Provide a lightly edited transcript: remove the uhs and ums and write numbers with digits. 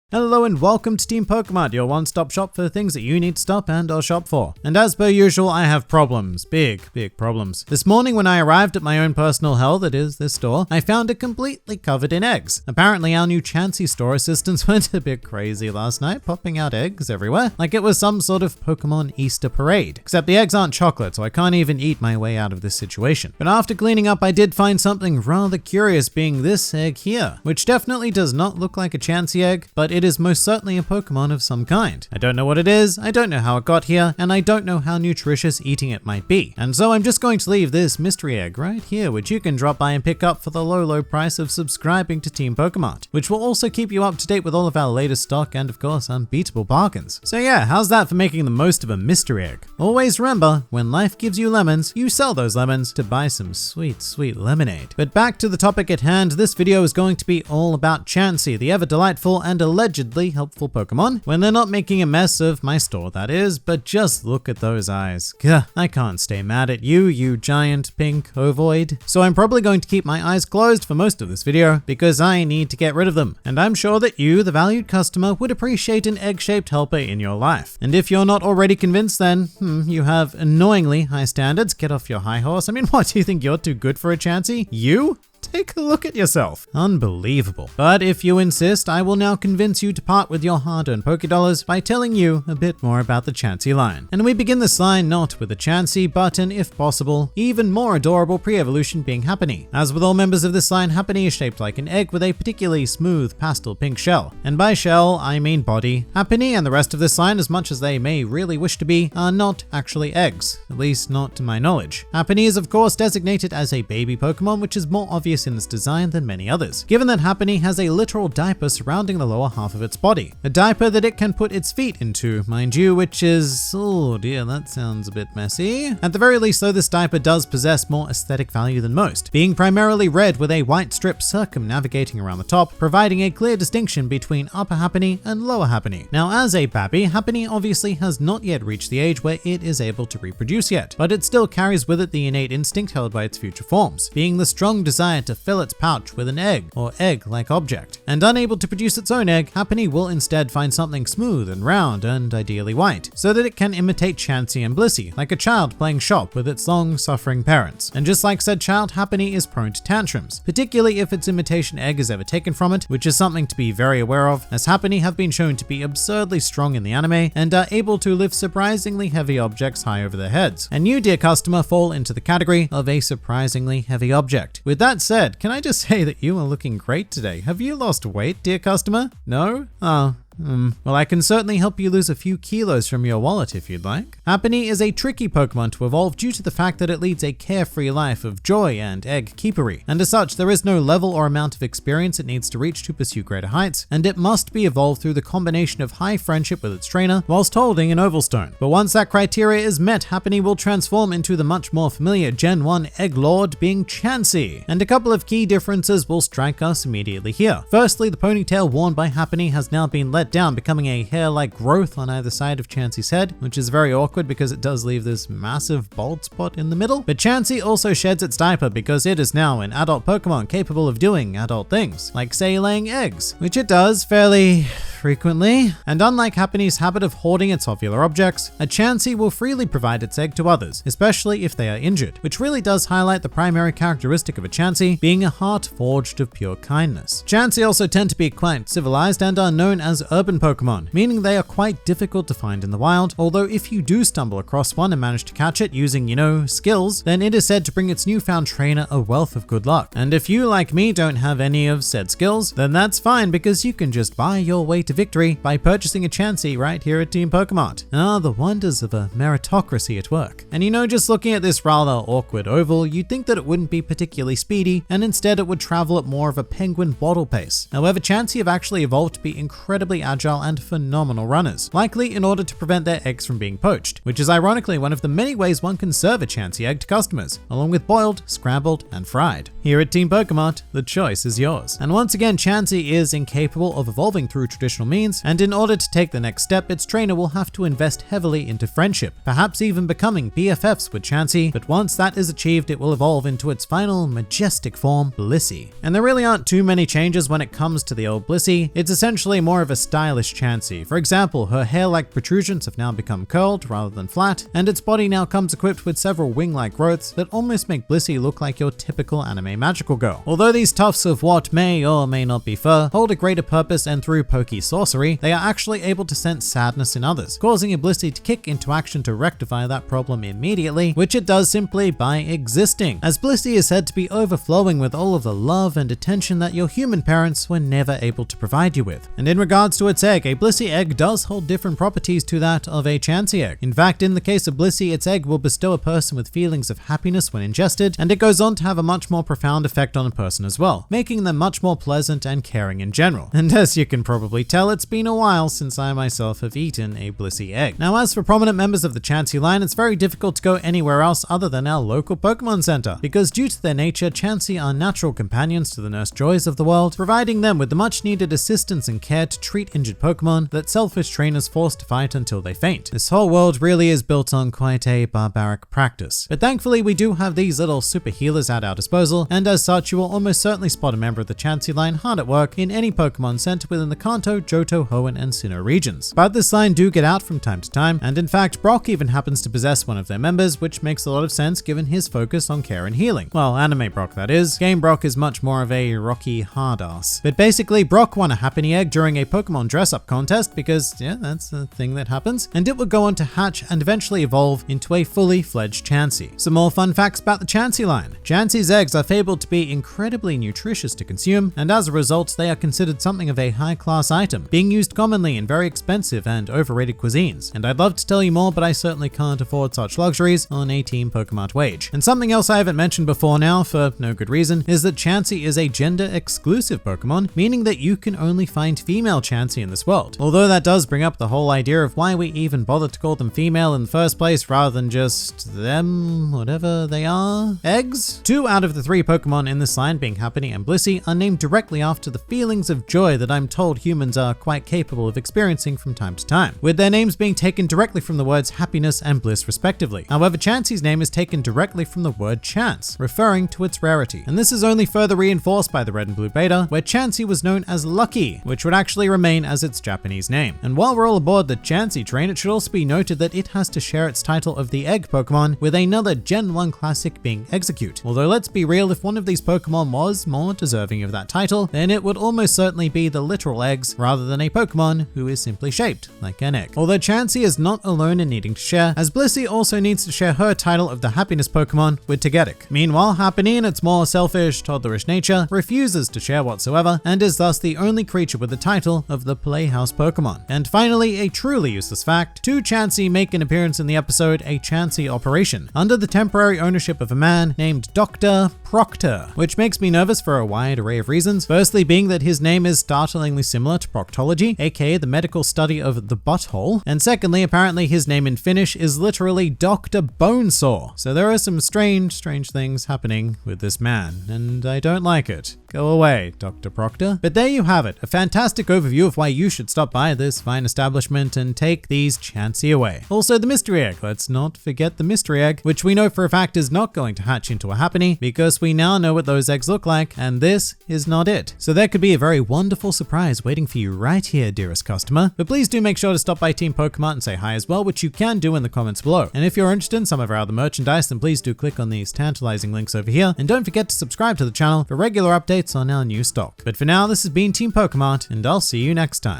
Hello and welcome to Team PokeMart, your one-stop shop for the things that you need to stop and or shop for. And as per usual, I have problems. Big problems. This morning when I arrived at my own personal hell, that is this store, I found it completely covered in eggs. Apparently our new CHANSEY store assistants went a bit crazy last night, popping out eggs everywhere, like it was some sort of Pokemon Easter parade. Except the eggs aren't chocolate, so I can't even eat my way out of this situation. But after cleaning up, I did find something rather curious, being this egg here, which definitely does not look like a CHANSEY egg, but it is most certainly a Pokemon of some kind. I don't know what it is, I don't know how it got here, and I don't know how nutritious eating it might be. And so I'm just going to leave this mystery egg right here, which you can drop by and pick up for the low price of subscribing to Team PokeMart, which will also keep you up to date with all of our latest stock and of course unbeatable bargains. So yeah, how's that for making the most of a mystery egg? Always remember, when life gives you lemons, you sell those lemons to buy some sweet lemonade. But back to the topic at hand, this video is going to be all about CHANSEY, the ever delightful and allegedly helpful Pokemon, when they're not making a mess of my store, that is. But just look at those eyes. Gah, I can't stay mad at you, you giant pink ovoid. So I'm probably going to keep my eyes closed for most of this video because I need to get rid of them. And I'm sure that you, the valued customer, would appreciate an egg-shaped helper in your life. And if you're not already convinced, then you have annoyingly high standards. Get off your high horse. I mean, what, do you think you're too good for a CHANSEY? You? Take a look at yourself. Unbelievable. But if you insist, I will now convince you to part with your hard-earned Pokédollars by telling you a bit more about the CHANSEY line. And we begin this line not with a CHANSEY, but an, if possible, even more adorable pre-evolution being Happiny. As with all members of this line, Happiny is shaped like an egg with a particularly smooth pastel pink shell. And by shell, I mean body. Happiny and the rest of this line, as much as they may really wish to be, are not actually eggs. At least not to my knowledge. Happiny is of course designated as a baby Pokemon, which is more obvious in this design than many others, given that Happiny has a literal diaper surrounding the lower half of its body. A diaper that it can put its feet into, mind you, which is, oh dear, that sounds a bit messy. At the very least though, this diaper does possess more aesthetic value than most, being primarily red with a white strip circumnavigating around the top, providing a clear distinction between upper Happiny and lower Happiny. Now as a babby, Happiny obviously has not yet reached the age where it is able to reproduce yet, but it still carries with it the innate instinct held by its future forms, being the strong desire to fill its pouch with an egg or egg-like object. And unable to produce its own egg, Happiny will instead find something smooth and round and ideally white, so that it can imitate CHANSEY and Blissey, like a child playing shop with its long-suffering parents. And just like said child, Happiny is prone to tantrums, particularly if its imitation egg is ever taken from it, which is something to be very aware of, as Happiny have been shown to be absurdly strong in the anime and are able to lift surprisingly heavy objects high over their heads. And you, dear customer, fall into the category of a surprisingly heavy object. With that said, can I just say that you are looking great today? Have you lost weight, dear customer? No? Oh. Well, I can certainly help you lose a few kilos from your wallet if you'd like. Happiny is a tricky Pokemon to evolve due to the fact that it leads a carefree life of joy and egg keepery, and as such there is no level or amount of experience it needs to reach to pursue greater heights, and it must be evolved through the combination of high friendship with its trainer whilst holding an Ovalstone. But once that criteria is met, Happiny will transform into the much more familiar Gen 1 Egg Lord being CHANSEY, and a couple of key differences will strike us immediately here. Firstly, the ponytail worn by Happiny has now been let down, becoming a hair-like growth on either side of CHANSEY's head, which is very awkward because it does leave this massive bald spot in the middle. But CHANSEY also sheds its diaper because it is now an adult Pokemon capable of doing adult things, like say laying eggs, which it does fairly frequently. And unlike Happiny's habit of hoarding its ovular objects, a CHANSEY will freely provide its egg to others, especially if they are injured, which really does highlight the primary characteristic of a CHANSEY being a heart forged of pure kindness. CHANSEY also tend to be quite civilized and are known as urban Pokemon, meaning they are quite difficult to find in the wild, although if you do stumble across one and manage to catch it using, skills, then it is said to bring its newfound trainer a wealth of good luck. And if you, like me, don't have any of said skills, then that's fine because you can just buy your way to victory by purchasing a CHANSEY right here at Team PokeMart. Ah, the wonders of a meritocracy at work. And just looking at this rather awkward oval, you'd think that it wouldn't be particularly speedy, and instead it would travel at more of a penguin waddle pace. However, CHANSEY have actually evolved to be incredibly agile and phenomenal runners, likely in order to prevent their eggs from being poached, which is ironically one of the many ways one can serve a CHANSEY egg to customers, along with boiled, scrambled, and fried. Here at Team PokeMart, the choice is yours. And once again, CHANSEY is incapable of evolving through traditional means, and in order to take the next step, its trainer will have to invest heavily into friendship, perhaps even becoming BFFs with CHANSEY, but once that is achieved, it will evolve into its final majestic form, Blissey. And there really aren't too many changes when it comes to the old Blissey. It's essentially more of a style stylish Chansey. For example, her hair-like protrusions have now become curled rather than flat, and its body now comes equipped with several wing-like growths that almost make Blissey look like your typical anime magical girl. Although these tufts of what may or may not be fur hold a greater purpose, and through pokey sorcery, they are actually able to sense sadness in others, causing a Blissey to kick into action to rectify that problem immediately, which it does simply by existing, as Blissey is said to be overflowing with all of the love and attention that your human parents were never able to provide you with. And in regards to its egg, a Blissey egg does hold different properties to that of a Chansey egg. In fact, in the case of Blissey, its egg will bestow a person with feelings of happiness when ingested, and it goes on to have a much more profound effect on a person as well, making them much more pleasant and caring in general. And as you can probably tell, it's been a while since I myself have eaten a Blissey egg. Now, as for prominent members of the Chansey line, it's very difficult to go anywhere else other than our local Pokemon Center, because due to their nature, Chansey are natural companions to the Nurse Joys of the world, providing them with the much needed assistance and care to treat injured Pokemon that selfish trainers force to fight until they faint. This whole world really is built on quite a barbaric practice. But thankfully, we do have these little super healers at our disposal, and as such, you will almost certainly spot a member of the Chansey line hard at work in any Pokemon Center within the Kanto, Johto, Hoenn, and Sinnoh regions. But this line do get out from time to time, and in fact, Brock even happens to possess one of their members, which makes a lot of sense given his focus on care and healing. Well, anime Brock that is. Game Brock is much more of a rocky hard ass. But basically, Brock won a Happiny Egg during a Pokemon dress-up contest because, yeah, that's a thing that happens, and it would go on to hatch and eventually evolve into a fully fledged Chansey. Some more fun facts about the Chansey line. Chansey's eggs are fabled to be incredibly nutritious to consume, and as a result, they are considered something of a high-class item, being used commonly in very expensive and overrated cuisines. And I'd love to tell you more, but I certainly can't afford such luxuries on a Team PokeMart wage. And something else I haven't mentioned before now, for no good reason, is that Chansey is a gender-exclusive Pokemon, meaning that you can only find female Chansey in this world. Although that does bring up the whole idea of why we even bother to call them female in the first place rather than just them, whatever they are, eggs? 2 out of the 3 Pokemon in this line, being Happiny and Blissey, are named directly after the feelings of joy that I'm told humans are quite capable of experiencing from time to time, with their names being taken directly from the words happiness and bliss respectively. However, Chansey's name is taken directly from the word chance, referring to its rarity. And this is only further reinforced by the Red and Blue Beta, where Chansey was known as Lucky, which would actually remain as its Japanese name. And while we're all aboard the Chansey train, it should also be noted that it has to share its title of the Egg Pokemon with another Gen 1 classic being Execute. Although let's be real, if one of these Pokemon was more deserving of that title, then it would almost certainly be the literal eggs rather than a Pokemon who is simply shaped like an egg. Although Chansey is not alone in needing to share, as Blissey also needs to share her title of the happiness Pokemon with Togetic. Meanwhile, Happiny, in its more selfish, toddlerish nature, refuses to share whatsoever, and is thus the only creature with the title of the Playhouse Pokemon. And finally, a truly useless fact, 2 Chansey make an appearance in the episode A Chansey Operation, under the temporary ownership of a man named Dr. Proctor, which makes me nervous for a wide array of reasons. Firstly being that his name is startlingly similar to proctology, aka the medical study of the butthole, and secondly, apparently his name in Finnish is literally Dr. Bonesaw. So there are some strange things happening with this man, and I don't like it. Go away, Dr. Proctor. But there you have it, a fantastic overview of why you should stop by this fine establishment and take these Chansey away. Also, the mystery egg. Let's not forget the mystery egg, which we know for a fact is not going to hatch into a Happiny, because we now know what those eggs look like, and this is not it. So there could be a very wonderful surprise waiting for you right here, dearest customer. But please do make sure to stop by Team PokeMart and say hi as well, which you can do in the comments below. And if you're interested in some of our other merchandise, then please do click on these tantalizing links over here, and don't forget to subscribe to the channel for regular updates on our new stock. But for now, this has been Team PokeMart, and I'll see you next time.